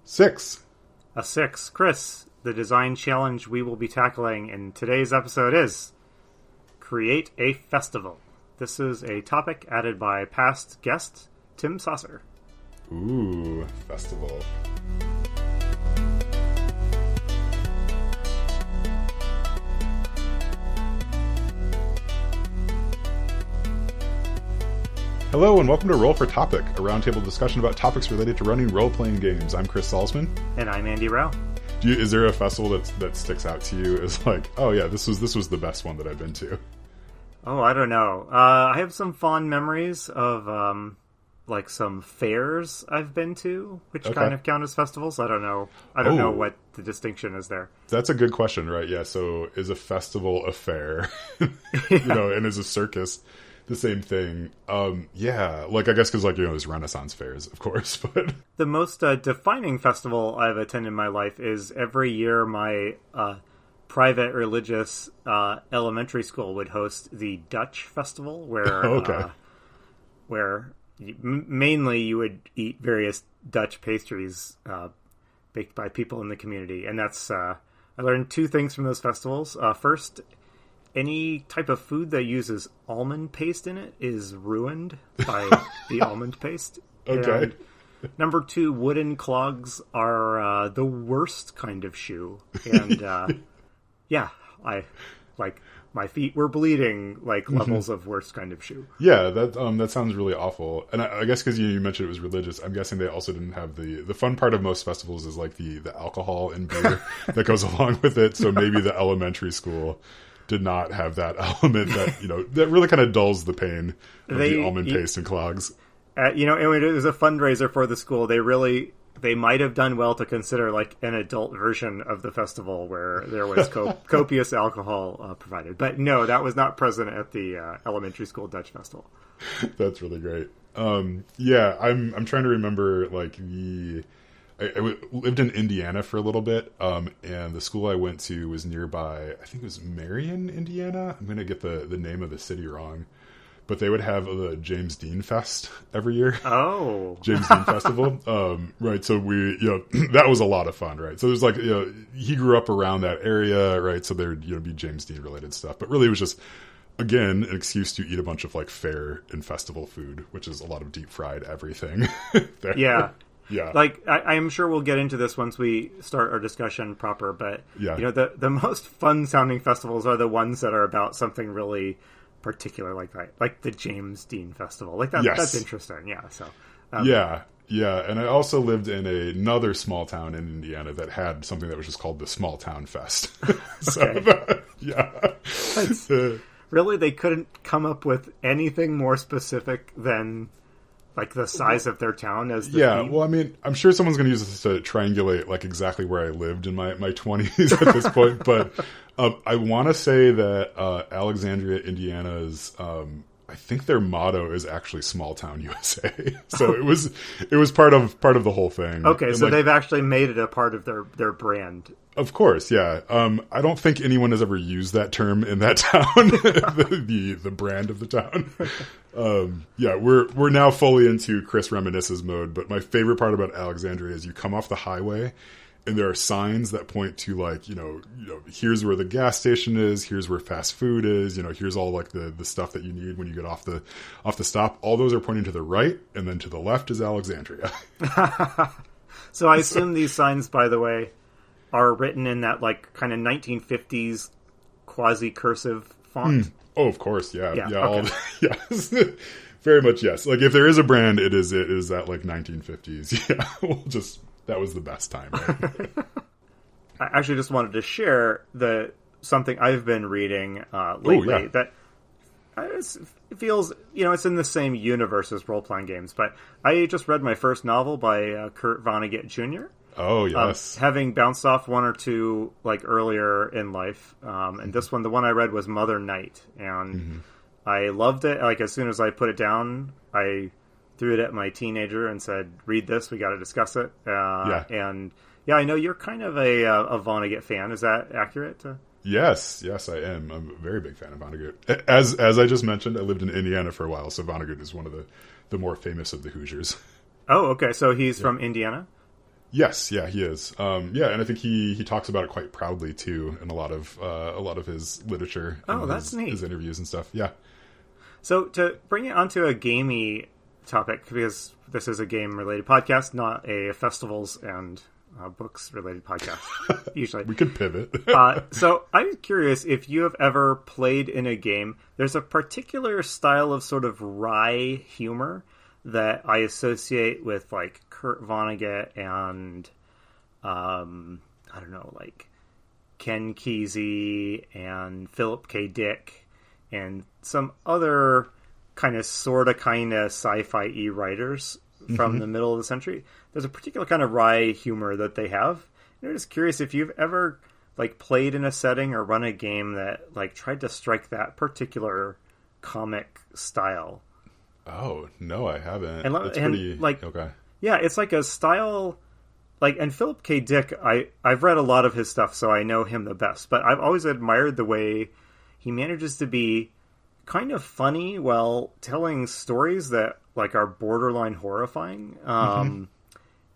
6. A 6. Chris, the design challenge we will be tackling in today's episode is Create a Festival. This is a topic added by past guest Tim Saucer. Ooh, festival. Hello and welcome to Roll for Topic, a roundtable discussion about topics related to running role-playing games. I'm Chris Salzman. And I'm Andy Rao. Is there a festival that sticks out to you as like, oh yeah, this was the best one that I've been to? Oh, I don't know. I have some fond memories of like some fairs I've been to, which kind of count as festivals. I don't know. I don't know what the distinction is there. That's a good question, right? Yeah. So is a festival a fair? And is a circus the same thing? Yeah, like I guess because there's Renaissance fairs, of course, but the most defining festival I've attended in my life is every year my private religious elementary school would host the Dutch festival, where mainly you would eat various Dutch pastries baked by people in the community, and that's I learned two things from those festivals. First, any type of food that uses almond paste in it is ruined by the almond paste. Okay. And number two, wooden clogs are the worst kind of shoe. And I my feet were bleeding like levels of worst kind of shoe. Yeah, that sounds really awful. And I guess because you mentioned it was religious, I'm guessing they also didn't have the fun part of most festivals is like the alcohol and beer that goes along with it. So maybe the elementary school did not have that element that, that really kind of dulls the pain of the almond paste and clogs. And it was a fundraiser for the school. They might have done well to consider like an adult version of the festival where there was copious alcohol provided. But no, that was not present at the elementary school Dutch festival. That's really great. Yeah, I'm trying to remember like I lived in Indiana for a little bit, and the school I went to was nearby. I think it was Marion, Indiana. I'm going to get the name of the city wrong. But they would have the James Dean Fest every year. Oh. James Dean Festival. Right, so we, that was a lot of fun, right? So there's like, he grew up around that area, right? So there would, be James Dean related stuff. But really it was just, again, an excuse to eat a bunch of like fair and festival food, which is a lot of deep fried everything. Yeah. Yeah. Like, I'm sure we'll get into this once we start our discussion proper, but, the most fun-sounding festivals are the ones that are about something really particular like that, like the James Dean Festival. Like, that's interesting, yeah. So, Yeah, and I also lived in another small town in Indiana that had something that was just called the Small Town Fest. Really, they couldn't come up with anything more specific than like the size of their town as the theme? Well, I mean, I'm sure someone's going to use this to triangulate like exactly where I lived in my 20s at this point, but I want to say that Alexandria, Indiana's I think their motto is actually "Small Town USA." So it was part of the whole thing. Okay, and so they've actually made it a part of their brand. Of course, yeah. I don't think anyone has ever used that term in that town, the brand of the town. We're now fully into Chris reminisces mode. But my favorite part about Alexandria is you come off the highway, and there are signs that point to like here's where the gas station is, here's where fast food is, here's all like the stuff that you need when you get off the stop. All those are pointing to the right, and then to the left is Alexandria. So I assume these signs, by the way, are written in that like kind of 1950s quasi cursive font. Oh, of course, yeah. Okay. Yes, very much yes. Like if there is a brand, it is that like 1950s. Yeah, that was the best time. Right? I actually just wanted to share something I've been reading lately that it feels, it's in the same universe as role-playing games. But I just read my first novel by Kurt Vonnegut Jr. Oh, yes. Having bounced off one or two like earlier in life. And this one, the one I read was Mother Night. And I loved it. Like as soon as I put it down, I threw it at my teenager and said, read this, we got to discuss it. And I know you're kind of a Vonnegut fan. Is that accurate? Yes, I am. I'm a very big fan of Vonnegut. As I just mentioned, I lived in Indiana for a while, so Vonnegut is one of the more famous of the Hoosiers. Oh, okay. So he's from Indiana? Yes, yeah, he is. Yeah, and I think he talks about it quite proudly too in a lot of his literature. Oh, that's neat. His interviews and stuff. Yeah. So to bring it onto a gamey topic, because this is a game-related podcast, not a festivals and books-related podcast. Usually, we could pivot. So I'm curious if you have ever played in a game. There's a particular style of sort of wry humor that I associate with like Kurt Vonnegut and I don't know, like Ken Kesey and Philip K. Dick and some other kind of sci-fi-y writers from the middle of the century. There's a particular kind of wry humor that they have. And I'm just curious if you've ever like played in a setting or run a game that like tried to strike that particular comic style. Oh, no, I haven't. And, That's pretty... like, okay. Yeah, it's like a style... Like, and Philip K. Dick, I've read a lot of his stuff, so I know him the best. But I've always admired the way he manages to be kind of funny while telling stories that, like, are borderline horrifying. And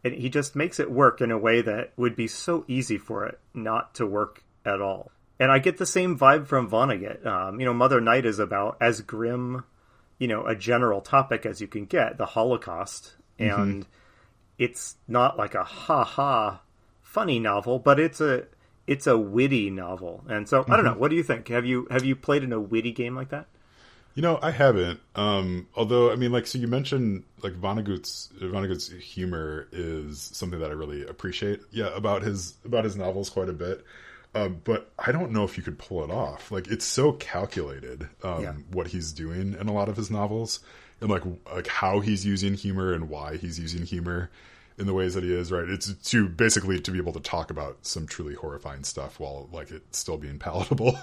he just makes it work in a way that would be so easy for it not to work at all. And I get the same vibe from Vonnegut. Mother Night is about as grim... a general topic as you can get, the Holocaust. And it's not like a ha-ha funny novel, but it's a witty novel. And so, I don't know, what do you think? Have you played in a witty game like that? I haven't. Although, I mean, like, so you mentioned, like, Vonnegut's humor is something that I really appreciate. Yeah, about his novels quite a bit. But I don't know if you could pull it off. Like, it's so calculated, what he's doing in a lot of his novels, and like how he's using humor and why he's using humor in the ways that he is. Right? It's to be able to talk about some truly horrifying stuff while like it's still being palatable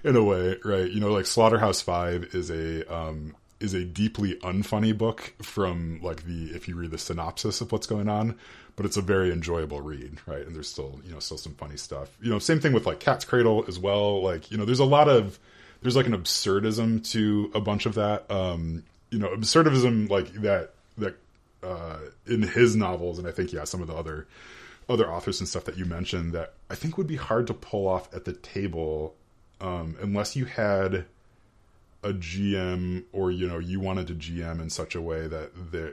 in a way. Right? Like Slaughterhouse-Five is a deeply unfunny book from like if you read the synopsis of what's going on. But it's a very enjoyable read, right? And there's still some funny stuff. Same thing with like Cat's Cradle as well. Like, there's like an absurdism to a bunch of that. Absurdism like that in his novels, and I think some of the other authors and stuff that you mentioned that I think would be hard to pull off at the table, unless you had a GM or you wanted to GM in such a way that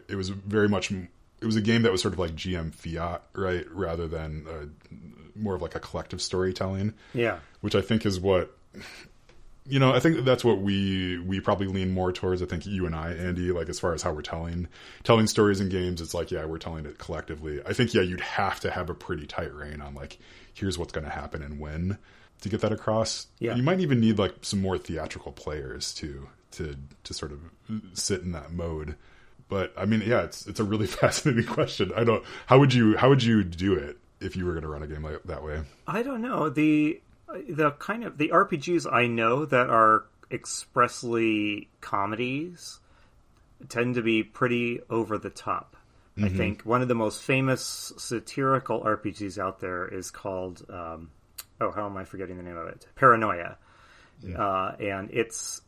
it was very much. It was a game that was sort of like GM Fiat, right? Rather than more of like a collective storytelling. Yeah. Which I think is what, I think that's what we probably lean more towards. I think you and I, Andy, like as far as how we're telling stories in games, it's like, we're telling it collectively. I think, you'd have to have a pretty tight rein on like, here's what's going to happen and when to get that across. Yeah. You might even need like some more theatrical players to sort of sit in that mode. But I mean, it's a really fascinating question. How would you do it if you were going to run a game like that way? I don't know. The kind of the RPGs I know that are expressly comedies tend to be pretty over the top. I think one of the most famous satirical RPGs out there is called how am I forgetting the name of it? Paranoia. Yeah. And it's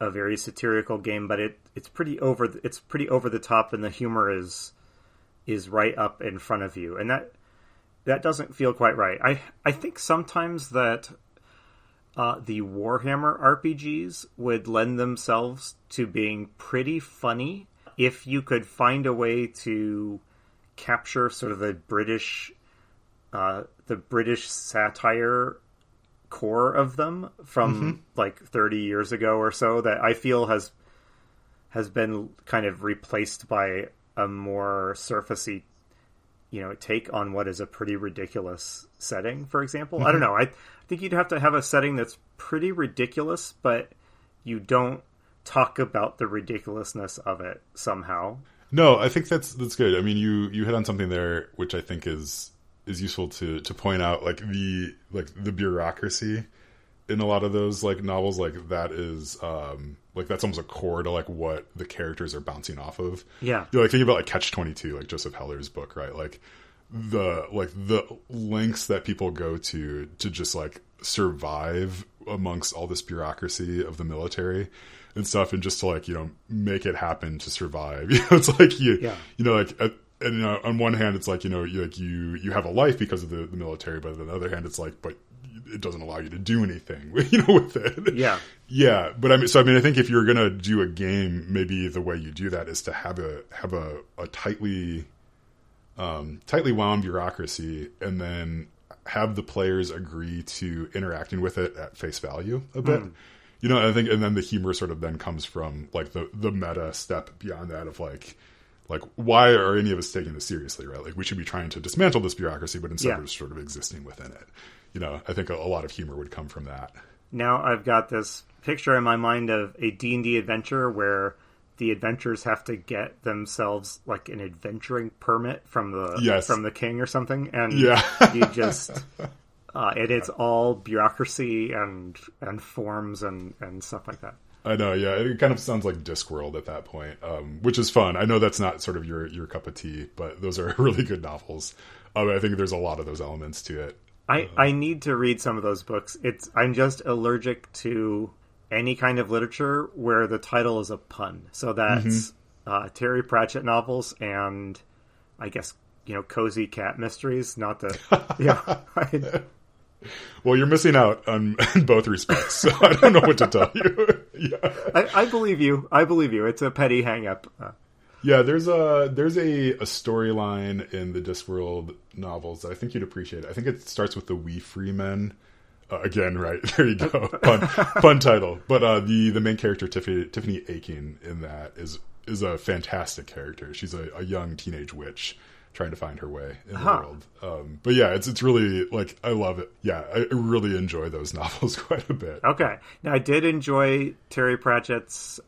a very satirical game, but it's pretty over the top, and the humor is right up in front of you, and that doesn't feel quite right. I think sometimes that the Warhammer RPGs would lend themselves to being pretty funny if you could find a way to capture sort of the British satire core of them from like 30 years ago or so that I feel has been kind of replaced by a more surfacey take on what is a pretty ridiculous setting, for example. I don't know. I think you'd have to have a setting that's pretty ridiculous, but you don't talk about the ridiculousness of it somehow. No, I think that's good. I mean, you hit on something there which I think is useful to point out, like the bureaucracy in a lot of those like novels, like that is like that's almost a core to like what the characters are bouncing off of. Yeah, like think about like Catch-22, like Joseph Heller's book, right? Like the lengths that people go to just like survive amongst all this bureaucracy of the military and stuff, and just to like make it happen to survive. It's like like and on one hand, it's like, you have a life because of the military, but on the other hand, it's like, but it doesn't allow you to do anything, with it. Yeah. Yeah. But I think if you're going to do a game, maybe the way you do that is to have a tightly wound bureaucracy, and then have the players agree to interacting with it at face value a bit. I think, and then the humor sort of then comes from like the meta step beyond that of like, why are any of us taking this seriously, right? Like, we should be trying to dismantle this bureaucracy, but instead we're sort of existing within it. I think a lot of humor would come from that. Now I've got this picture in my mind of a D&D adventure where the adventurers have to get themselves like an adventuring permit from the king or something, and you just and it's all bureaucracy and forms and stuff like that. I know, yeah. It kind of sounds like Discworld at that point, which is fun. I know that's not sort of your cup of tea, but those are really good novels. I think there's a lot of those elements to it. I need to read some of those books. I'm just allergic to any kind of literature where the title is a pun. So that's Terry Pratchett novels and I guess, cozy cat mysteries. Not the Well, you're missing out in both respects, so I don't know what to tell you. Yeah. I believe you. It's a petty hang-up. Yeah, there's a storyline in the Discworld novels that I think you'd appreciate. I think it starts with the We Free Men. Again, right, there you go. Fun title. But the main character, Tiffany Aching, in that is a fantastic character. She's a young teenage witch trying to find her way in the world. But yeah, it's really, like, I love it. Yeah, I really enjoy those novels quite a bit. Okay. Now, I did enjoy Terry Pratchett's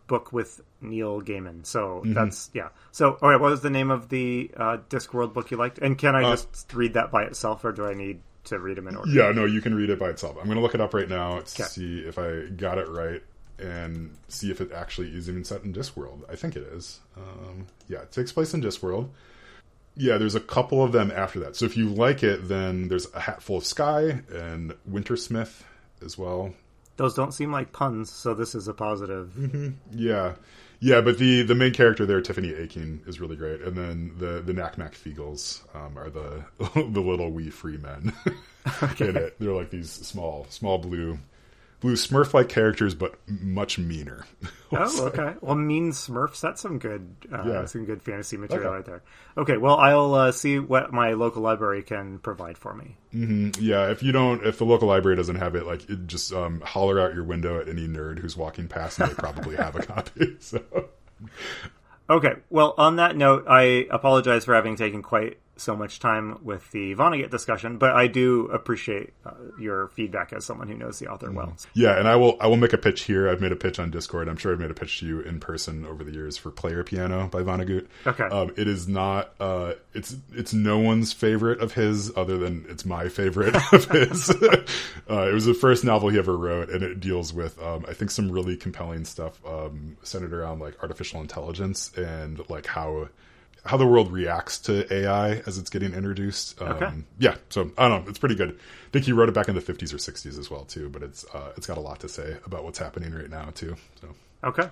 book with Neil Gaiman. So that's, So, all right, what was the name of the Discworld book you liked? And can I just read that by itself, or do I need to read them in order? Yeah, no, you can read it by itself. I'm going to look it up right now to see if I got it right and see if it actually is even set in Discworld. I think it is. It takes place in Discworld. Yeah, there's a couple of them after that. So if you like it, then there's A Hatful of Sky and Wintersmith as well. Those don't seem like puns, so this is a positive. Yeah, but the main character there, Tiffany Aching, is really great, and then the Knack-Knack Feagles are the the little wee free men in it. They're like these small blue Smurf-like characters, but much meaner. Okay. Well, mean Smurfs, that's some good fantasy material right there. Okay, well, I'll see what my local library can provide for me. Yeah, if the local library doesn't have it, like, just holler out your window at any nerd who's walking past, and they probably have a copy. So. Okay, well, on that note, I apologize for having taken quite so much time with the Vonnegut discussion, but I do appreciate your feedback as someone who knows the author well. Yeah, and I will make a pitch here. I've made a pitch on Discord. I'm sure I've made a pitch to you in person over the years for Player Piano by Vonnegut. Okay. It is not it's no one's favorite of his other than it's my favorite of his. It was the first novel he ever wrote, and it deals with I think some really compelling stuff centered around like artificial intelligence and like how the world reacts to AI as it's getting introduced. Yeah, so I don't know. It's pretty good. I think he wrote it back in the 50s or 60s as well, too. But it's got a lot to say about what's happening right now, too. So okay.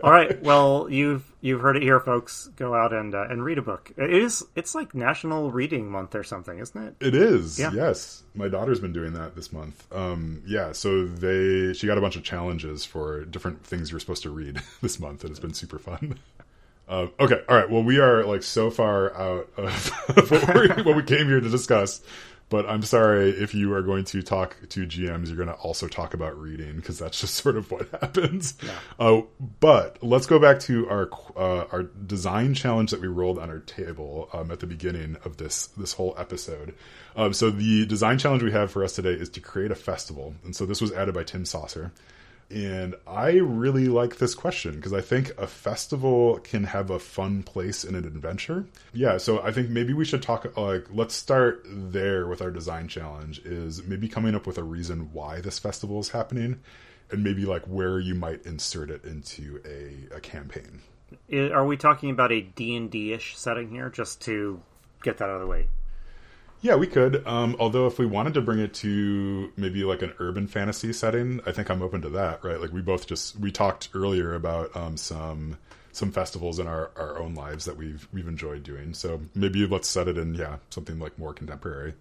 All right. Well, you've heard it here, folks. Go out and read a book. It's like National Reading Month or something, isn't it? It is. Yeah. Yes, my daughter's been doing that this month. So she got a bunch of challenges for different things you're supposed to read this month, and it's been super fun. Okay, all right. Well, we are like so far out of what we came here to discuss, but I'm sorry if you are going to talk to GMs, you're going to also talk about reading because that's just sort of what happens. Yeah. But let's go back to our design challenge that we rolled on our table at the beginning of this whole episode. So the design challenge we have for us today is to create a festival, and so this was added by Tim Saucer. And I really like this question because I think a festival can have a fun place in an adventure. Yeah, so I think maybe we should talk, let's start there with our design challenge, is maybe coming up with a reason why this festival is happening and maybe like where you might insert it into a campaign. Are we talking about a D&D-ish setting here, just to get that out of the way? Yeah, we could. Although if we wanted to bring it to maybe like an urban fantasy setting, I think I'm open to that, right? Like we talked earlier about some some festivals in our own lives that we've enjoyed doing. So maybe let's set it in, something like more contemporary.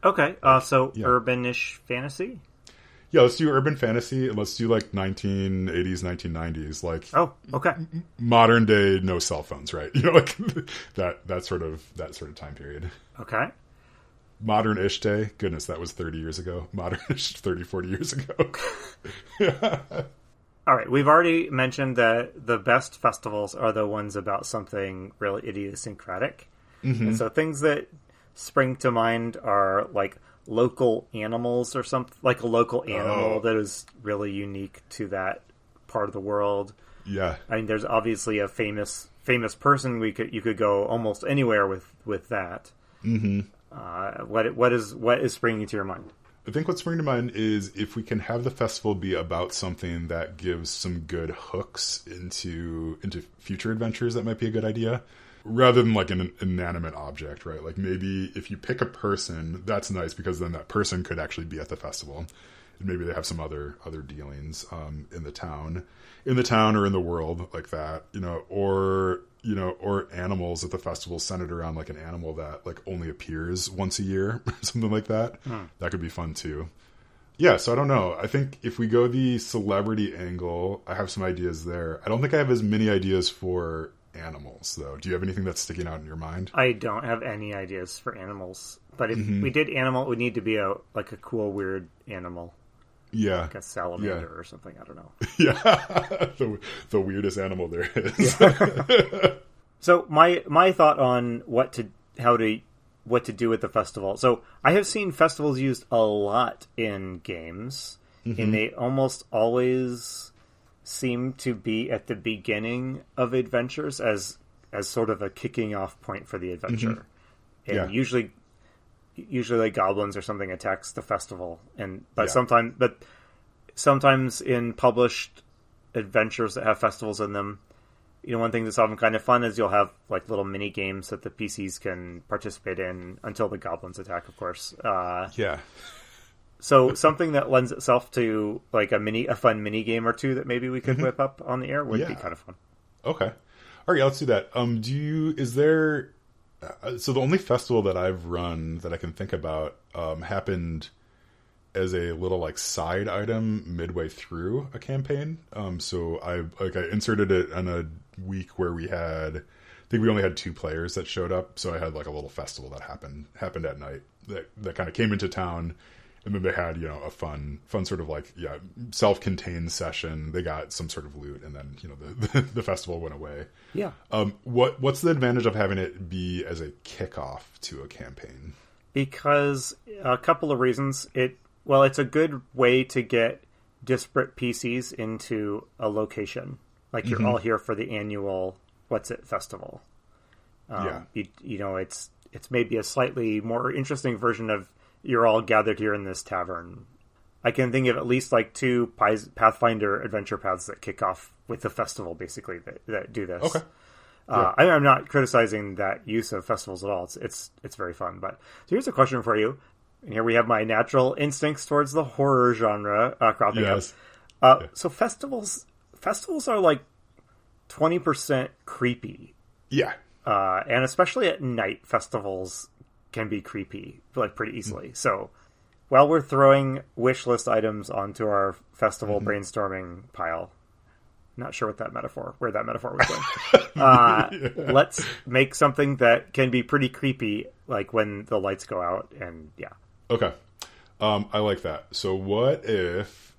Okay, so urban-ish fantasy? Yeah, let's do urban fantasy, and let's do like 1980s, 1990s, like okay, modern day, no cell phones, right? Like that sort of time period. Okay. Modern-ish day, goodness, that was 30 years ago. Modern-ish, 30, 40 years ago. All right, we've already mentioned that the best festivals are the ones about something really idiosyncratic. Mm-hmm. And so things that spring to mind are like local animals or something, like a local animal that is really unique to that part of the world. Yeah. I mean, there's obviously a famous person you could go almost anywhere with that. Mm-hmm. What is springing to your mind? I think what's springing to mind is if we can have the festival be about something that gives some good hooks into future adventures, that might be a good idea. Rather than like an inanimate object, right? Like maybe if you pick a person, that's nice because then that person could actually be at the festival. And maybe they have some other dealings in the town or in the world like that, or animals at the festival centered around like an animal that like only appears once a year or something like that. That could be fun too. Yeah, so I don't know. I think if we go the celebrity angle, I have some ideas there. I don't think I have as many ideas for animals, though. Do you have anything that's sticking out in your mind? I don't have any ideas for animals. But if we did animal, it would need to be a cool, weird animal. Yeah. Like a salamander or something. I don't know. Yeah. the weirdest animal there is. Yeah. So my thought on what to do with the festival. So I have seen festivals used a lot in games, and they almost always seem to be at the beginning of adventures as sort of a kicking off point for the adventure. And usually like goblins or something attacks the festival, sometimes in published adventures that have festivals in them, one thing that's often kind of fun is you'll have like little mini games that the PCs can participate in until the goblins attack, of course. So something that lends itself to like a fun mini game or two that maybe we could whip up on the air would be kind of fun. Okay. All right, let's do that. So the only festival that I've run that I can think about happened as a little like side item midway through a campaign. So I inserted it on a week where I think we only had 2 players that showed up. So I had like a little festival that happened at night that kind of came into town. And then they had, a fun sort of like, self-contained session. They got some sort of loot, and then, the festival went away. Yeah. What's the advantage of having it be as a kickoff to a campaign? Because a couple of reasons. It's a good way to get disparate PCs into a location. Like you're all here for the annual festival. It's maybe a slightly more interesting version of you're all gathered here in this tavern. I can think of at least like 2 Pathfinder adventure paths that kick off with the festival, basically, that do this. Okay. I'm not criticizing that use of festivals at all. It's very fun. But so here's a question for you. And here we have my natural instincts towards the horror genre cropping up. So festivals are like 20% creepy. Yeah. And especially at night, festivals can be creepy, like pretty easily. So while we're throwing wish list items onto our festival brainstorming pile, not sure where that metaphor was going. Let's make something that can be pretty creepy, like when the lights go out, and Okay. I like that. So what if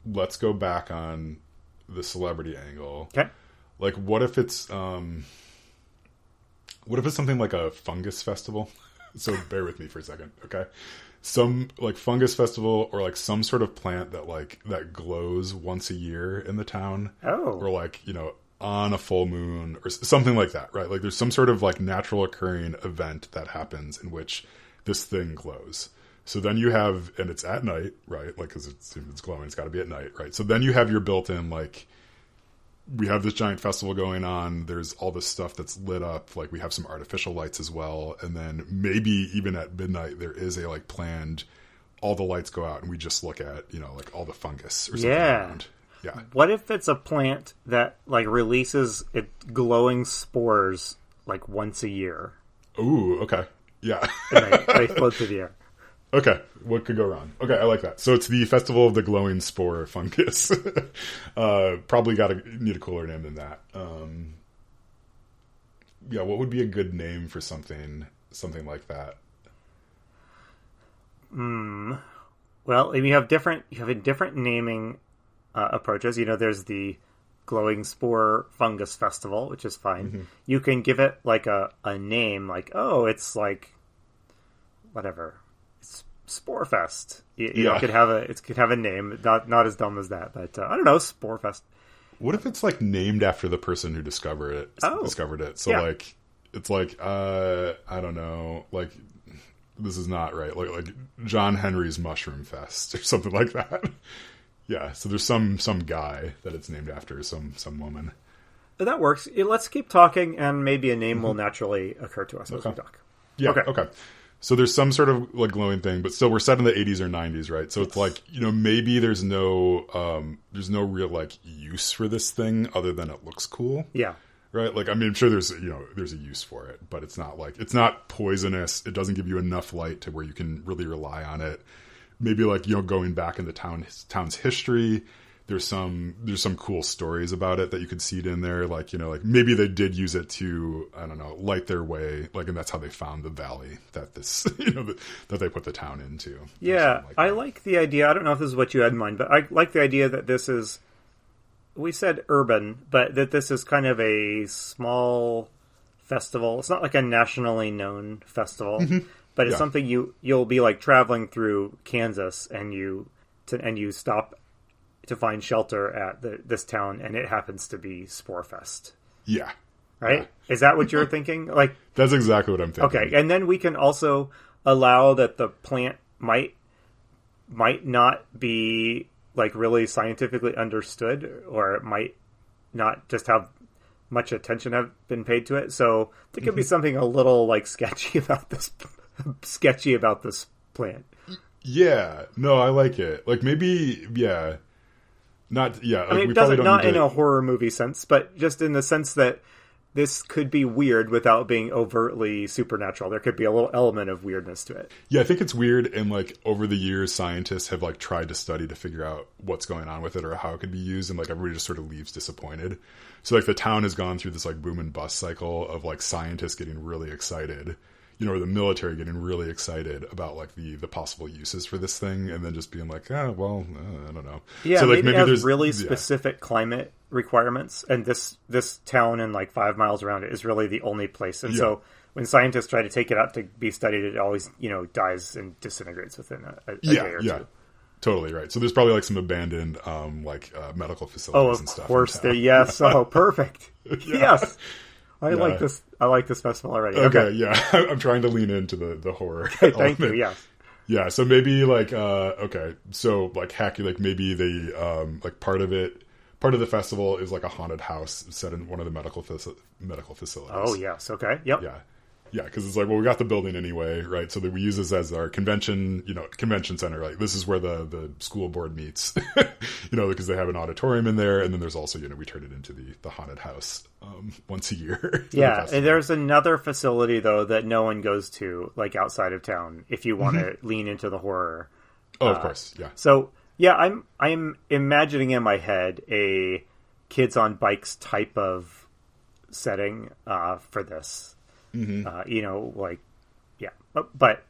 let's go back on the celebrity angle. Okay. Like what if it's something like a fungus festival? So bear with me for a second, okay? Some like fungus festival, or like some sort of plant that glows once a year in the town. Oh. Or like, on a full moon or something like that, right? Like there's some sort of like natural occurring event that happens in which this thing glows. So then you have, and it's at night, right? Like, cause it's glowing, it's gotta be at night, right? So then you have your built-in, like, we have this giant festival going on. There's all this stuff that's lit up. Like we have some artificial lights as well. And then maybe even at midnight, there is a like planned, all the lights go out and we just look at, like all the fungus or something around. Yeah. What if it's a plant that like releases it glowing spores like once a year? Ooh, okay. Yeah. And they float through the air. Okay, what could go wrong? Okay, I like that. So it's the Festival of the Glowing Spore Fungus. Probably need a cooler name than that. Yeah, what would be a good name for something like that? Well, you have different naming approaches. There's the Glowing Spore Fungus Festival, which is fine. Mm-hmm. You can give it like a name, like, oh, it's like whatever. It's Spore Fest. It could have a name, not as dumb as that, but I don't know, Spore Fest. What if it's like named after the person who discovered it? So like it's like I don't know, like this is not right. Like John Henry's Mushroom Fest or something like that. Yeah, so there's some guy that it's named after, some woman. That works. Let's keep talking, and maybe a name will naturally occur to us as we talk. Yeah. Okay. So there's some sort of like glowing thing, but still we're set in the 80s or 90s, right? So it's like, maybe there's no real like use for this thing other than it looks cool. Yeah. Right? Like, I mean, I'm sure there's a use for it, but it's not poisonous. It doesn't give you enough light to where you can really rely on it. Maybe like, going back in the town's history, there's some cool stories about it that you could seed in there. Like, like maybe they did use it to, I don't know, light their way. Like, and that's how they found the valley that this, that they put the town into. Yeah. I like the idea. I don't know if this is what you had in mind, but I like the idea that this is, we said urban, but that this is kind of a small festival. It's not like a nationally known festival, but it's something you'll be like traveling through Kansas and you stop to find shelter at this town, and it happens to be Sporefest. Yeah. Right? Yeah. Is that what you're thinking? Like, that's exactly what I'm thinking. Okay, and then we can also allow that the plant might not be like really scientifically understood, or it might not just have much attention have been paid to it. So there could be something a little like sketchy about this plant. Yeah. No, I like it. Like maybe, yeah. Not, yeah. I mean, it doesn't, not in a horror movie sense, but just in the sense that this could be weird without being overtly supernatural. There could be a little element of weirdness to it. Yeah, I think it's weird, and like over the years, scientists have like tried to study to figure out what's going on with it or how it could be used, and like everybody just sort of leaves disappointed. So like the town has gone through this like boom and bust cycle of like scientists getting really excited, or the military getting really excited about like the possible uses for this thing, and then just being like, I don't know. Yeah, so, like, maybe it has there's really specific climate requirements, and this town and like 5 miles around it is really the only place. And so when scientists try to take it out to be studied, it always dies and disintegrates within a day or two. Totally right. So there's probably like some abandoned medical facilities and stuff. Oh, of course. Yes. Oh, perfect. Yes. I like this. I like this festival already. Okay, yeah. I'm trying to lean into the horror. Okay, thank you. Yes. Yeah. So maybe like okay. So like hacky, like maybe they like part of the festival is like a haunted house set in one of the medical facilities. Oh yes. Okay. Yep. Yeah. Yeah, because it's like, well, we got the building anyway, right? So that we use this as our convention center. Like, this is where the school board meets, because they have an auditorium in there, and then there's also, we turn it into the haunted house once a year. Yeah, and there's another facility though that no one goes to, like outside of town, if you want to lean into the horror. Oh, of course, yeah. So yeah, I'm imagining in my head a kids on bikes type of setting for this. But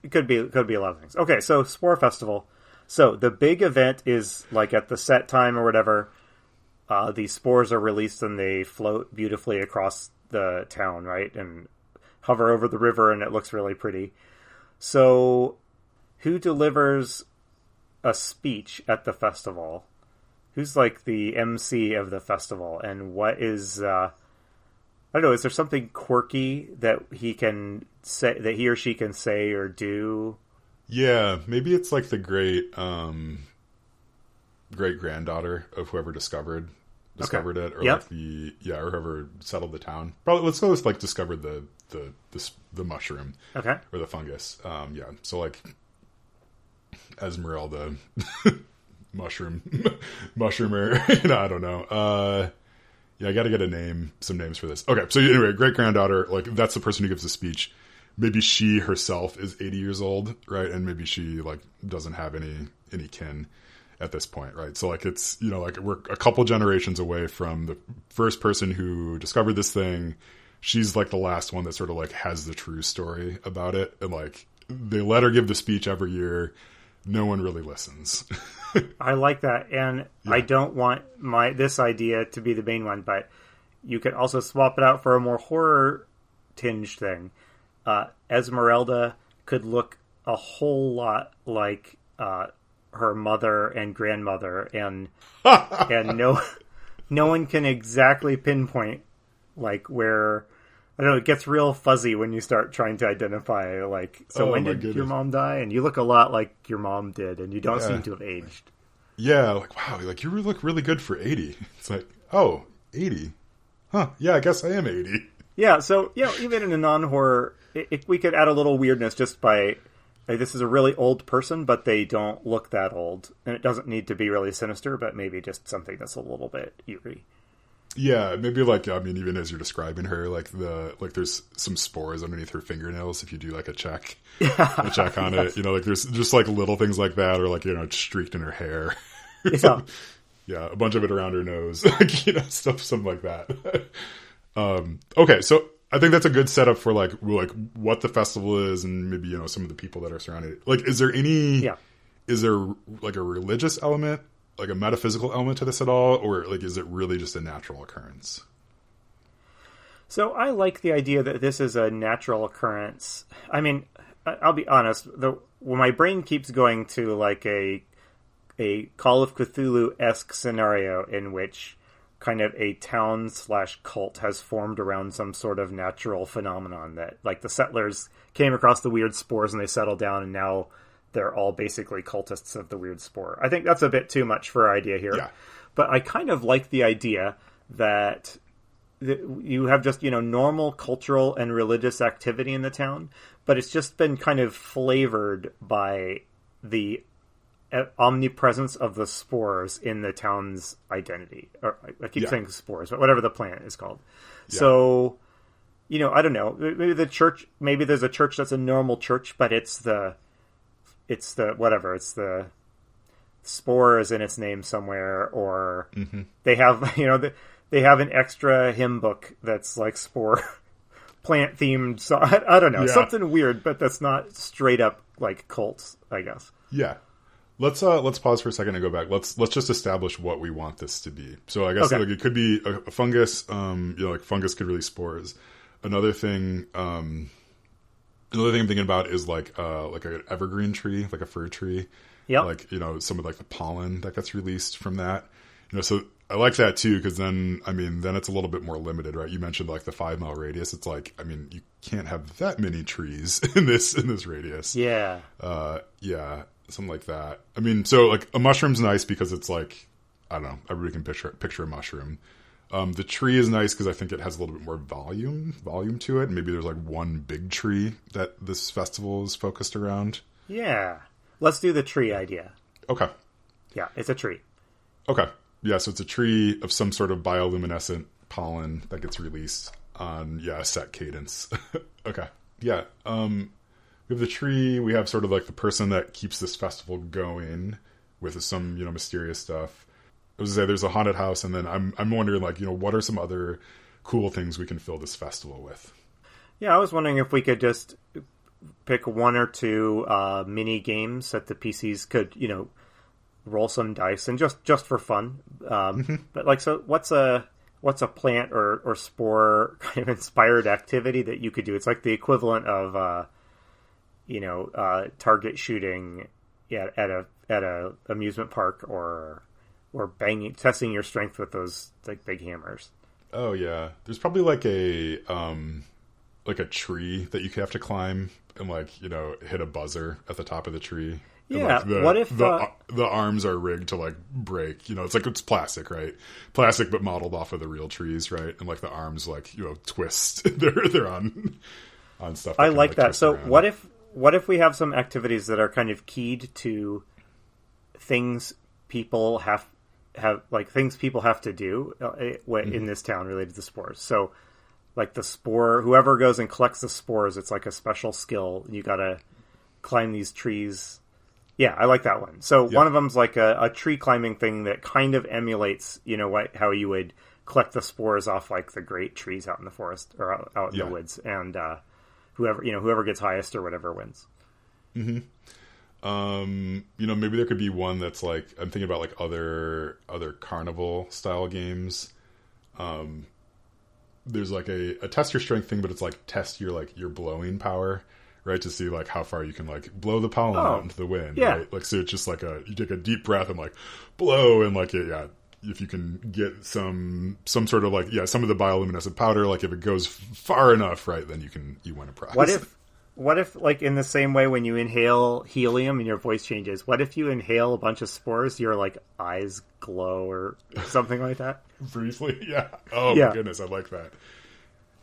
it could be a lot of things. Okay, so Spore Festival. So the big event is like at the set time or whatever. These spores are released and they float beautifully across the town, right, and hover over the river, and it looks really pretty. So, who delivers a speech at the festival? Who's like the MC of the festival, and what is? I don't know, is there something quirky that he can say, that he or she can say or do? Yeah, maybe it's like the great granddaughter of whoever discovered it, or like or whoever settled the town. Probably let's go with like discovered the mushroom, or the fungus. So like Esmeralda mushroom mushroomer. I don't know. Yeah, I got to get some names for this. Okay, so anyway, great granddaughter, like that's the person who gives the speech. Maybe she herself is 80 years old, right? And maybe she like doesn't have any kin at this point, right? So like it's, like we're a couple generations away from the first person who discovered this thing. She's like the last one that sort of like has the true story about it. And like they let her give the speech every year. No one really listens. I like that. And yeah. I don't want this idea to be the main one, but you could also swap it out for a more horror tinged thing. Esmeralda could look a whole lot like her mother and grandmother, and no one can exactly pinpoint like where. I don't know, it gets real fuzzy when you start trying to identify, like, so when did your mom die? And you look a lot like your mom did, and you don't seem to have aged. Yeah, like, wow, like, you look really good for 80. It's like, oh, 80. Huh, yeah, I guess I am 80. Yeah, so, even in a non-horror, we could add a little weirdness just by, like, this is a really old person, but they don't look that old. And it doesn't need to be really sinister, but maybe just something that's a little bit eerie. Yeah, maybe like, I mean, even as you're describing her, like there's some spores underneath her fingernails if you do like a check on it. Like there's just like little things like that, or like, it's streaked in her hair. Yeah. Yeah, a bunch of it around her nose, like, something like that. Okay, so I think that's a good setup for like what the festival is, and maybe, some of the people that are surrounding it. Like, is there like a religious element, like a metaphysical element to this at all, or like is it really just a natural occurrence? So I like the idea that this is a natural occurrence. I mean, I'll be honest, when my brain keeps going to like a Call of Cthulhu-esque scenario in which kind of a town/cult has formed around some sort of natural phenomenon that, like, the settlers came across the weird spores and they settled down, and now they're all basically cultists of the weird spore. I think that's a bit too much for our idea here. Yeah. But I kind of like the idea that you have just, normal cultural and religious activity in the town, but it's just been kind of flavored by the omnipresence of the spores in the town's identity. Or I keep saying spores, but whatever the plant is called. Yeah. So, I don't know. Maybe there's a church that's a normal church, but it's the spore is in its name somewhere, or they have, they have an extra hymn book that's like spore plant themed. So I don't know, something weird, but that's not straight up like cults, I guess. Yeah. Let's pause for a second and go back. Let's just establish what we want this to be. So I guess like it could be a fungus, like fungus could release spores. Another thing I'm thinking about is like an evergreen tree, like a fir tree. Yeah. Like, some of like the pollen that gets released from that. So I like that too, because then it's a little bit more limited, right? You mentioned like the 5 mile radius. It's like, you can't have that many trees in this radius. Yeah. Yeah. Something like that. So like a mushroom's nice because it's like, I don't know, everybody can picture a mushroom. The tree is nice because I think it has a little bit more volume to it. Maybe there's like one big tree that this festival is focused around. Yeah. Let's do the tree idea. Okay. Yeah, it's a tree. Okay. Yeah, so it's a tree of some sort of bioluminescent pollen that gets released on, a set cadence. Okay. Yeah. We have the tree. We have sort of like the person that keeps this festival going with some, mysterious stuff. I was gonna say there's a haunted house, and then I'm wondering like, what are some other cool things we can fill this festival with? Yeah, I was wondering if we could just pick one or two mini games that the PCs could, roll some dice and just for fun. But like, so what's a plant or spore kind of inspired activity that you could do? It's like the equivalent of target shooting at a amusement park, or testing your strength with those like big hammers. Oh yeah, there's probably like a tree that you have to climb and like hit a buzzer at the top of the tree. Yeah. And, like, what if the arms are rigged to like break? It's plastic, right? Plastic, but modeled off of the real trees, right? And like the arms like twist. they're on stuff. I like that. So around. What if we have some activities that are kind of keyed to things people have like things people have to do in this town related to spores. So like the spore, whoever goes and collects the spores, it's like a special skill. You got to climb these trees. Yeah, I like that one. So one of them's like a tree climbing thing that kind of emulates, how you would collect the spores off like the great trees out in the forest or out in the woods, and whoever gets highest or whatever wins. Mm-hmm. Maybe there could be one that's like, I'm thinking about like other carnival style games. There's like a test your strength thing, but it's like test your blowing power, right? To see like how far you can like blow the pollen out into the wind. Yeah. Right? Like, so it's just like you take a deep breath and like blow, and like if you can get some sort of like, some of the bioluminescent powder, like if it goes far enough, right, then you win a prize. What if, like, in the same way when you inhale helium and your voice changes, what if you inhale a bunch of spores, your, like, eyes glow or something like that? Briefly, yeah. Oh, my goodness, I like that.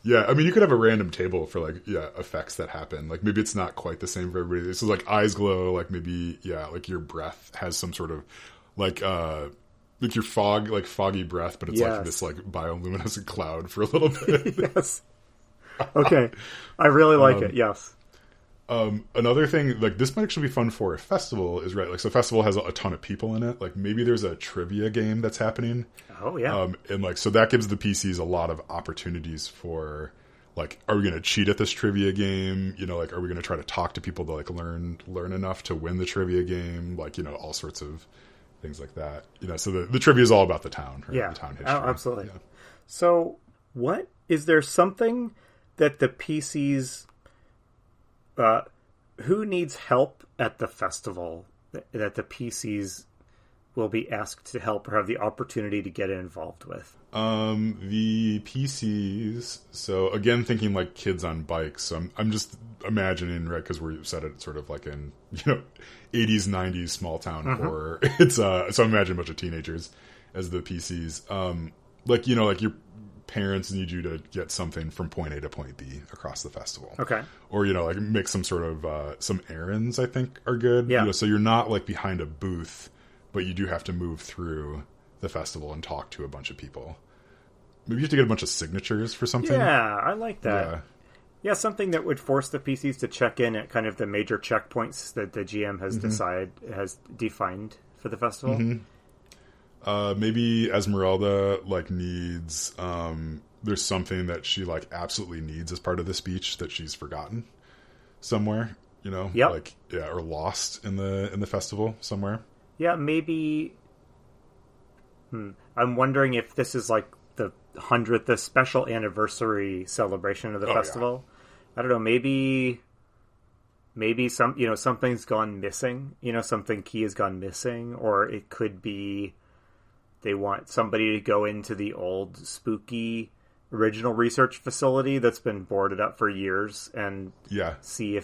Yeah, I mean, you could have a random table for, like, effects that happen. Like, maybe it's not quite the same for everybody. So, like, eyes glow, like, maybe, like, your breath has some sort of, like your foggy breath, but it's, like, this, like, bioluminescent cloud for a little bit. Yes. Okay. I really like it, yes. Another thing, like, this might actually be fun for a festival, is right. Like, so festival has a ton of people in it. Like, maybe there's a trivia game that's happening. Oh yeah. And like, so that gives the PCs a lot of opportunities for, like, are we going to cheat at this trivia game? Like, are we going to try to talk to people to like learn enough to win the trivia game? Like, all sorts of things like that. So the trivia is all about the town, right? Yeah, the town history. Absolutely. Yeah. So, is there something that the PCs, who needs help at the festival that the PCs will be asked to help or have the opportunity to get involved with? The PCs. So again, thinking like kids on bikes. So I'm just imagining, right? Because we said it sort of like in 80s, 90s small town horror. It's so I imagine a bunch of teenagers as the PCs. Like your parents need you to get something from point A to point B across the festival. Okay. Or, like make some sort of, some errands, I think are good. Yeah. So you're not like behind a booth, but you do have to move through the festival and talk to a bunch of people. Maybe you have to get a bunch of signatures for something. Yeah, I like that. Yeah, something that would force the PCs to check in at kind of the major checkpoints that the GM has defined for the festival. Mm-hmm. Maybe Esmeralda like needs there's something that she like absolutely needs as part of the speech that she's forgotten somewhere, Yep. like or lost in the festival somewhere. Yeah, maybe I'm wondering if this is like the 100th, the special anniversary celebration of the festival. Yeah. I don't know, maybe something's gone missing, something key has gone missing, or it could be they want somebody to go into the old spooky original research facility that's been boarded up for years and see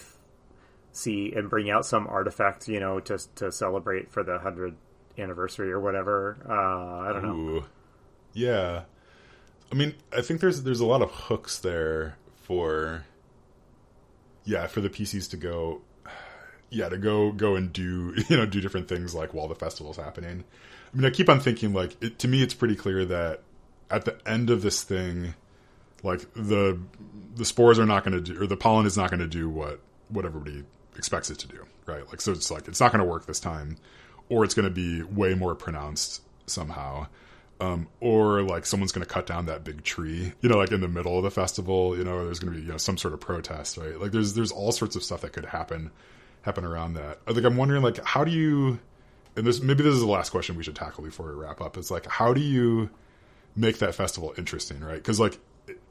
and bring out some artifact, to celebrate for the 100th anniversary or whatever. I don't know. Yeah. I mean, I think there's a lot of hooks there for the PCs to go and do, do different things like while the festival's happening. I mean, I keep on thinking, like, to me, it's pretty clear that at the end of this thing, like, the spores are not going to do, or the pollen is not going to do what everybody expects it to do, right? Like, so it's like, it's not going to work this time, or it's going to be way more pronounced somehow. Or like someone's going to cut down that big tree, like in the middle of the festival, or there's going to be, some sort of protest, right? Like there's all sorts of stuff that could happen around that. I think I'm wondering, like, how do you, and maybe this is the last question we should tackle before we wrap up. It's like, how do you make that festival interesting, right? Because like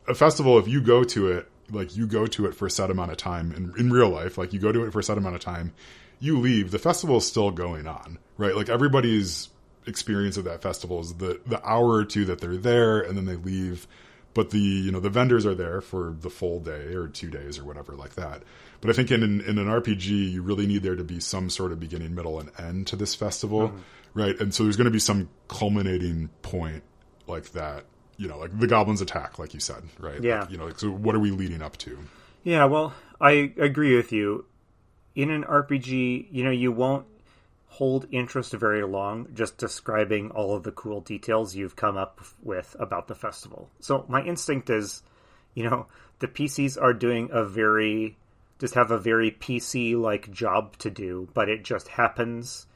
a festival, if you go to it, like you go to it for a set amount of time in real life, like you go to it for a set amount of time, you leave, the festival is still going on, right? Like everybody's experience of that festival is the hour or two that they're there and then they leave, but the vendors are there for the full day or 2 days or whatever like that. But I think in an RPG you really need there to be some sort of beginning, middle, and end to this festival, right? And so there's going to be some culminating point like that, like the goblins attack, like you said, right? Yeah. Like, so what are we leading up to? Yeah, well, I agree with you. In an RPG, you won't hold interest very long just describing all of the cool details you've come up with about the festival. So my instinct is, the PCs are doing just have a very PC-like job to do, but it just happens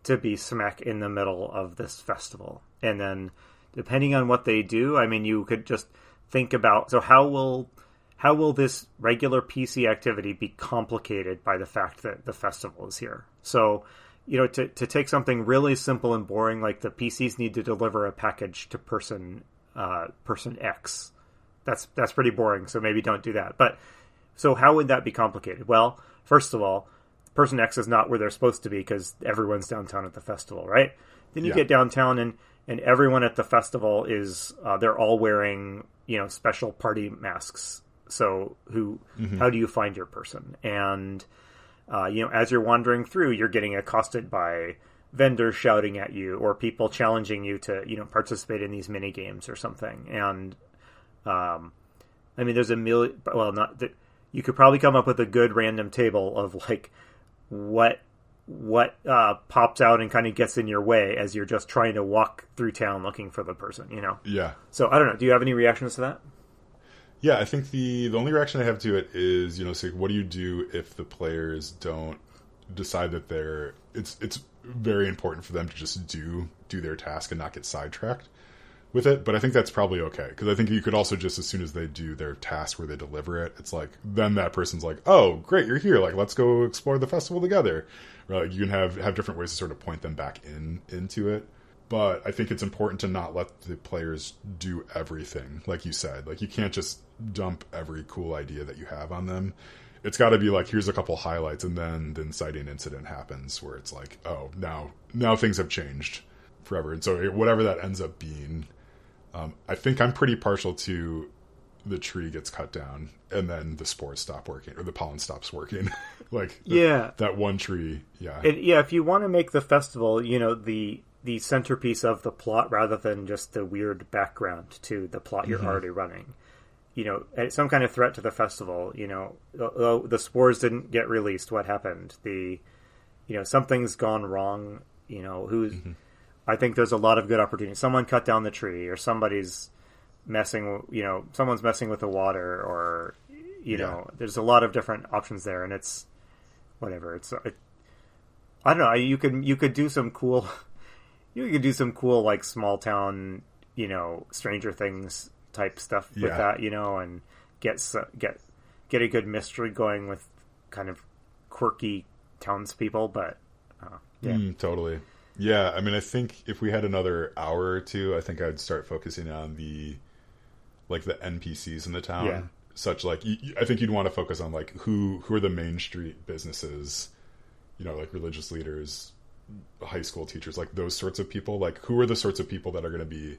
to be smack in the middle of this festival. And then depending on what they do, I mean, you could just think about, so how will this regular PC activity be complicated by the fact that the festival is here? So, to take something really simple and boring, like the PCs need to deliver a package to person X. That's pretty boring, so maybe don't do that. But so how would that be complicated? Well, first of all, person X is not where they're supposed to be because everyone's downtown at the festival, right? Then you get downtown and everyone at the festival is they're all wearing special party masks. So how do you find your person? And as you're wandering through, you're getting accosted by vendors shouting at you or people challenging you to participate in these mini games or something. And I mean, there's a million. Well, you could probably come up with a good random table of like what pops out and kind of gets in your way as you're just trying to walk through town looking for the person. Yeah. So I don't know. Do you have any reactions to that? Yeah, I think the only reaction I have to it is, so what do you do if the players don't decide that it's very important for them to just do their task and not get sidetracked with it? But I think that's probably okay, because I think you could also just, as soon as they do their task where they deliver it, it's like, then that person's like, oh, great, you're here, like, let's go explore the festival together. Or like, you can have different ways to sort of point them back into it. But I think it's important to not let the players do everything, like you said. Like, you can't just dump every cool idea that you have on them. It's got to be like, here's a couple highlights, and then the inciting incident happens where it's like, oh, now things have changed forever. And so whatever that ends up being, I think I'm pretty partial to the tree gets cut down and then the spores stop working, or the pollen stops working. Like, that one tree, if you want to make the festival, the centerpiece of the plot rather than just the weird background to the plot you're already running. Some kind of threat to the festival, the spores didn't get released. What happened? Something's gone wrong. I think there's a lot of good opportunity. Someone cut down the tree, or somebody's someone's messing with the water, or, there's a lot of different options there, and it's whatever. I don't know. You could do some cool, like small town, Stranger Things type stuff with that, and get a good mystery going with kind of quirky townspeople. But totally. Yeah, I mean, I think if we had another hour or two, I think I'd start focusing on the NPCs in the town. Yeah. Such like, I think you'd want to focus on like who are the main street businesses, like religious leaders, high school teachers, like those sorts of people. Like, who are the sorts of people that are going to be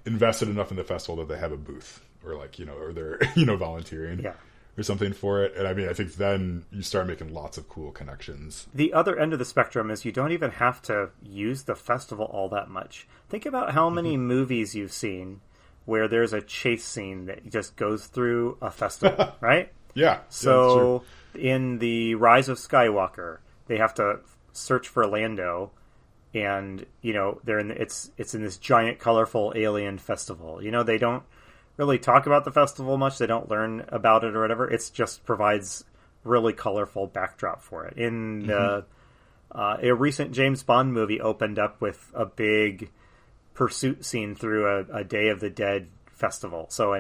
invested enough in the festival that they have a booth, or like, or they're, volunteering. Yeah. Or something for it. And I mean, I think then you start making lots of cool connections. The other end of the spectrum is you don't even have to use the festival all that much. Think about how many movies you've seen where there's a chase scene that just goes through a festival, right? Yeah. So in the Rise of Skywalker, they have to search for Lando, and they're it's in this giant colorful alien festival. They don't really talk about the festival much. They don't learn about it or whatever. It just provides really colorful backdrop for it. In a recent James Bond movie opened up with a big pursuit scene through a Day of the Dead festival. So,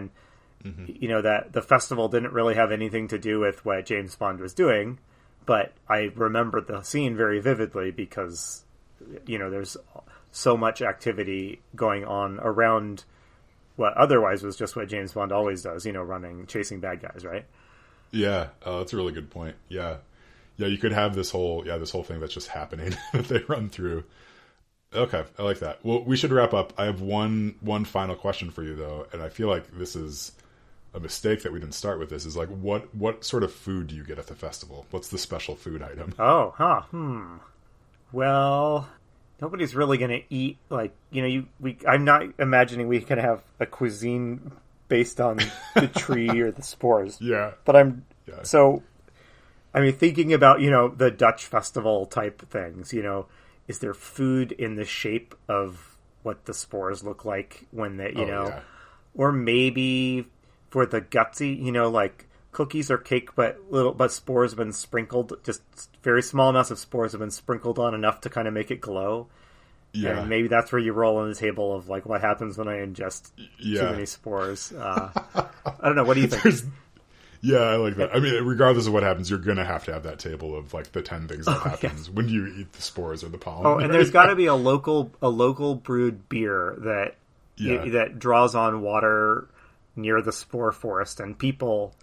that the festival didn't really have anything to do with what James Bond was doing, but I remember the scene very vividly because, there's so much activity going on around what otherwise was just what James Bond always does, chasing bad guys, right? Yeah, that's a really good point. Yeah, you could have this whole thing that's just happening that they run through. Okay, I like that. Well, we should wrap up. I have one final question for you, though, and I feel like this is a mistake that we didn't start with this. Is like, what sort of food do you get at the festival? What's the special food item? Well, nobody's really going to eat, like, I'm not imagining we can have a cuisine based on the tree or the spores. Yeah. But thinking about, the Dutch festival type things, is there food in the shape of what the spores look like when they, Yeah. or maybe for the gutsy, like cookies or cake, but spores have been sprinkled, just very small amounts of spores have been sprinkled on enough to kind of make it glow. Yeah. And maybe that's where you roll on the table of like what happens when I ingest too many spores. I don't know. What do you think? Yeah, I like that. I mean, regardless of what happens, you're going to have that table of like the 10 things that happens when you eat the spores or the pollen. Oh, and there's got to be a local brewed beer that that draws on water near the spore forest, and people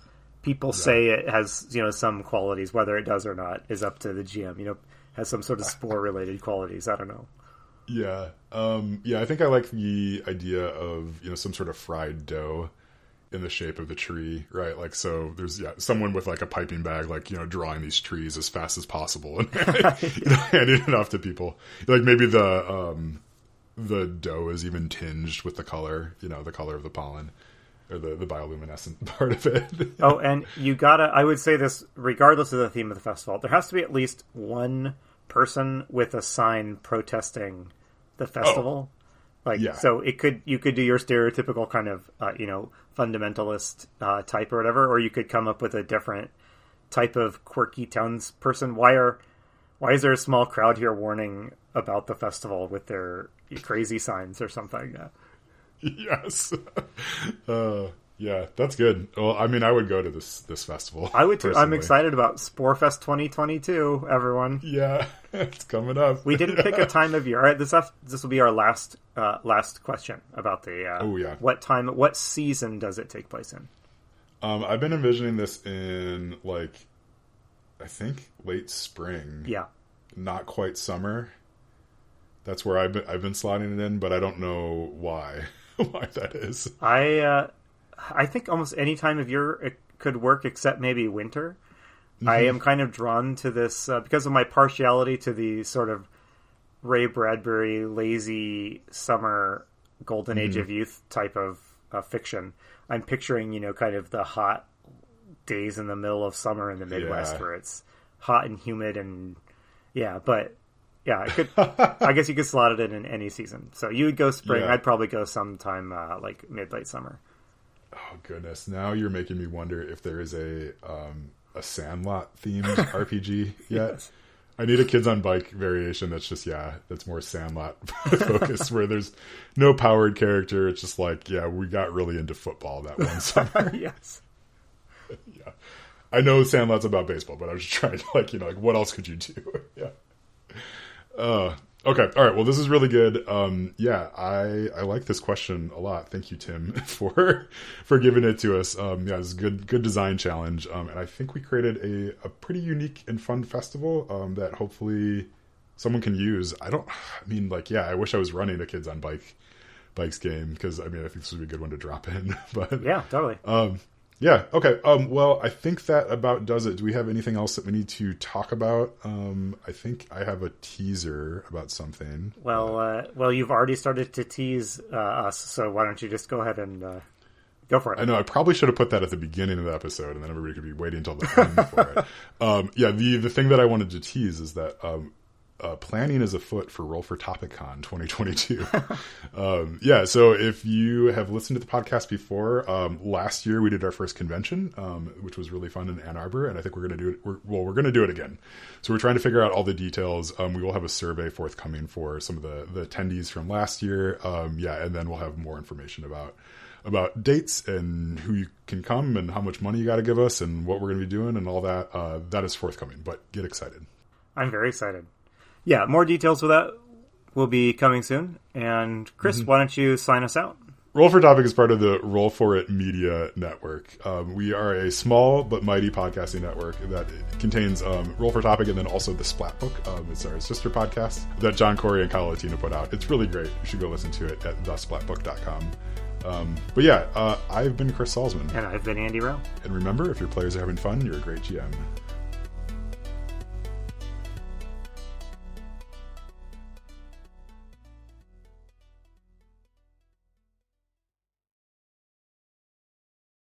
say it has some qualities. Whether it does or not is up to the GM. Has some sort of spore related qualities. I don't know. Yeah, I think I like the idea of some sort of fried dough in the shape of the tree, right? Like, so there's someone with like a piping bag, like drawing these trees as fast as possible and handing it off to people. Like maybe the dough is even tinged with the color, the color of the pollen or the bioluminescent part of it. Oh, and I would say this regardless of the theme of the festival, there has to be at least one person with a sign protesting the festival. So you could do your stereotypical kind of fundamentalist type or whatever, or you could come up with a different type of quirky townsperson. Why is there a small crowd here warning about the festival with their crazy signs or something? Yes. Yeah, that's good. Well, I mean, I would go to this festival. I would too. I'm excited about Sporefest 2022, everyone. Yeah, it's coming up. We didn't pick a time of year. All right, this will be our last question about the what season does it take place in? I've been envisioning this in I think late spring. Yeah. Not quite summer. That's where I've been slotting it in, but I don't know why that is. I think almost any time of year it could work except maybe winter. Mm-hmm. I am kind of drawn to this because of my partiality to the sort of Ray Bradbury lazy summer golden age of youth type of fiction. I'm picturing, kind of the hot days in the middle of summer in the Midwest where it's hot and humid and I could. I guess you could slot it in any season. So you would go spring. I'd probably go sometime mid-late summer. Oh goodness! Now you're making me wonder if there is a Sandlot themed RPG yet. Yes. I need a Kids on Bike variation that's just that's more Sandlot focused, where there's no powered character. It's just we got really into football that one summer. Yes. Yeah, I know Sandlot's about baseball, but I was just trying to what else could you do? Yeah. Okay. All right. Well, this is really good. I like this question a lot. Thank you, Tim, for giving it to us. It's a good design challenge. And I think we created a pretty unique and fun festival that hopefully someone can use. I wish I was running a Kids on Bikes game because I think this would be a good one to drop in. But yeah, totally. Yeah. Okay. Well, I think that about does it. Do we have anything else that we need to talk about? I think I have a teaser about something. Well, you've already started to tease us, so why don't you just go ahead and go for it? I know I probably should have put that at the beginning of the episode, and then everybody could be waiting until the end for it. The thing that I wanted to tease is that planning is afoot for Roll for TopicCon 2022. So if you have listened to the podcast before, last year we did our first convention, which was really fun in Ann Arbor, and I think we're going to do it. We're going to do it again. So we're trying to figure out all the details. We will have a survey forthcoming for some of the attendees from last year. And then we'll have more information about dates and who you can come and how much money you got to give us and what we're going to be doing and all that. That is forthcoming, but get excited. I'm very excited. Yeah, more details for that will be coming soon. And Chris, why don't you sign us out? Roll for Topic is part of the Roll for It Media Network. We are a small but mighty podcasting network that contains Roll for Topic and then also the Splat Book. It's our sister podcast that John Corey and Kyle Latina put out. It's really great. You should go listen to it at thesplatbook.com. I've been Chris Salzman. And I've been Andy Rowe. And remember, if your players are having fun, you're a great GM.